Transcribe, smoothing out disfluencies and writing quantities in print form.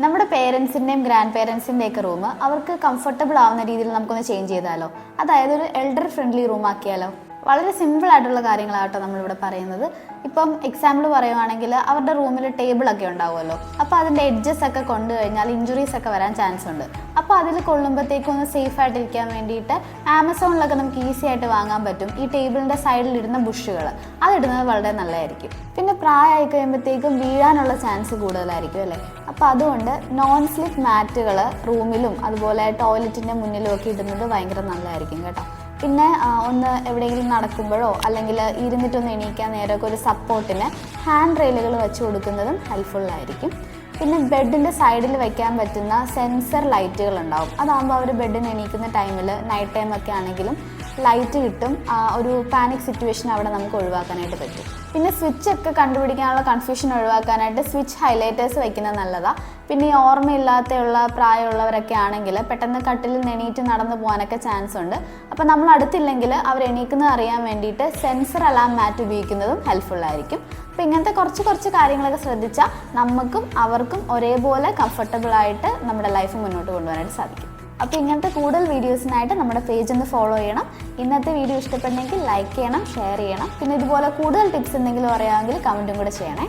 നമ്മുടെ പേരൻസിൻ്റെയും grand പേരൻസിൻ്റെയൊക്കെ room അവർക്ക് comfortable ആവുന്ന രീതിയിൽ നമുക്കൊന്ന് ചേഞ്ച് ചെയ്താലോ? അതായത് ഒരു എൽഡർ ഫ്രണ്ട്ലി റൂം ആക്കിയാലോ? വളരെ സിമ്പിൾ ആയിട്ടുള്ള കാര്യങ്ങളാട്ടോ നമ്മളിവിടെ പറയുന്നത്. ഇപ്പം എക്സാമ്പിൾ പറയുവാണെങ്കിൽ അവരുടെ റൂമിൽ ടേബിളൊക്കെ ഉണ്ടാവുമല്ലോ, അപ്പോൾ അതിൻ്റെ എഡ്ജസ് ഒക്കെ കൊണ്ടു കഴിഞ്ഞാൽ ഇഞ്ചുറീസ് ഒക്കെ വരാൻ ചാൻസ് ഉണ്ട്. അപ്പോൾ അതിൽ കൊള്ളുമ്പോഴത്തേക്കും ഒന്ന് സേഫ് ആയിട്ടിരിക്കാൻ വേണ്ടിയിട്ട് ആമസോണിലൊക്കെ നമുക്ക് ഈസി ആയിട്ട് വാങ്ങാൻ പറ്റും ഈ ടേബിളിൻ്റെ സൈഡിലിടുന്ന ബുഷുകൾ. അതിടുന്നത് വളരെ നല്ലതായിരിക്കും. പിന്നെ പ്രായമായി കഴിയുമ്പോഴത്തേക്കും വീഴാനുള്ള ചാൻസ് കൂടുതലായിരിക്കും അല്ലേ? അപ്പോൾ അതുകൊണ്ട് നോൺ സ്ലിപ്പ് മാറ്റുകൾ റൂമിലും അതുപോലെ ടോയ്ലറ്റിൻ്റെ മുന്നിലും ഒക്കെ ഇടുന്നത് ഭയങ്കര നല്ലതായിരിക്കും കേട്ടോ. പിന്നെ ഒന്ന് എവിടെയെങ്കിലും നടക്കുമ്പോഴോ അല്ലെങ്കിൽ ഇരുന്നിട്ടൊന്ന് എണീക്കാൻ നേരമൊക്കെ ഒരു സപ്പോർട്ടിന് ഹാൻഡ് റെയിലുകൾ വെച്ച് കൊടുക്കുന്നതും ഹെൽപ്ഫുള്ളായിരിക്കും. പിന്നെ ബെഡിൻ്റെ സൈഡിൽ വയ്ക്കാൻ പറ്റുന്ന സെൻസർ ലൈറ്റുകൾ ഉണ്ടാവും. അതാകുമ്പോൾ അവർ ബെഡിന് എണീക്കുന്ന ടൈമിൽ നൈറ്റ് ടൈമൊക്കെ ആണെങ്കിലും ലൈറ്റ് കിട്ടും. ഒരു പാനിക് സിറ്റുവേഷൻ അവിടെ നമുക്ക് ഒഴിവാക്കാനായിട്ട് പറ്റും. പിന്നെ സ്വിച്ചൊക്കെ കണ്ടുപിടിക്കാനുള്ള കൺഫ്യൂഷൻ ഒഴിവാക്കാനായിട്ട് സ്വിച്ച് ഹൈലൈറ്റേഴ്സ് വയ്ക്കുന്നത് നല്ലതാണ്. പിന്നെ ഈ ഓർമ്മയില്ലാത്തുള്ള പ്രായമുള്ളവരൊക്കെ ആണെങ്കിൽ പെട്ടെന്ന് കട്ടിൽ എണീറ്റ് നടന്നു പോകാനൊക്കെ ചാൻസ് ഉണ്ട്. അപ്പോൾ നമ്മൾ അടുത്തില്ലെങ്കിൽ അവർ എണീക്കുന്നത് അറിയാൻ വേണ്ടിയിട്ട് സെൻസർ അലാം മാറ്റ് ഉപയോഗിക്കുന്നതും ഹെൽപ്ഫുള്ളായിരിക്കും. അപ്പോൾ ഇങ്ങനത്തെ കുറച്ച് കാര്യങ്ങളൊക്കെ ശ്രദ്ധിച്ചാൽ നമുക്കും അവർക്കും ഒരേപോലെ കംഫർട്ടബിളായിട്ട് നമ്മുടെ ലൈഫ് മുന്നോട്ട് കൊണ്ടുപോകാനായിട്ട് സാധിക്കും. അപ്പോൾ ഇങ്ങനത്തെ കൂടുതൽ വീഡിയോസിനായിട്ട് നമ്മുടെ പേജ് ഒന്ന് ഫോളോ ചെയ്യണം. ഇന്നത്തെ വീഡിയോ ഇഷ്ടപ്പെട്ടെങ്കിൽ ലൈക്ക് ചെയ്യണം, ഷെയർ ചെയ്യണം. പിന്നെ ഇതുപോലെ കൂടുതൽ ടിപ്സ് എന്തെങ്കിലും അറിയാമെങ്കിൽ കമൻറ്റും കൂടെ ചെയ്യണേ.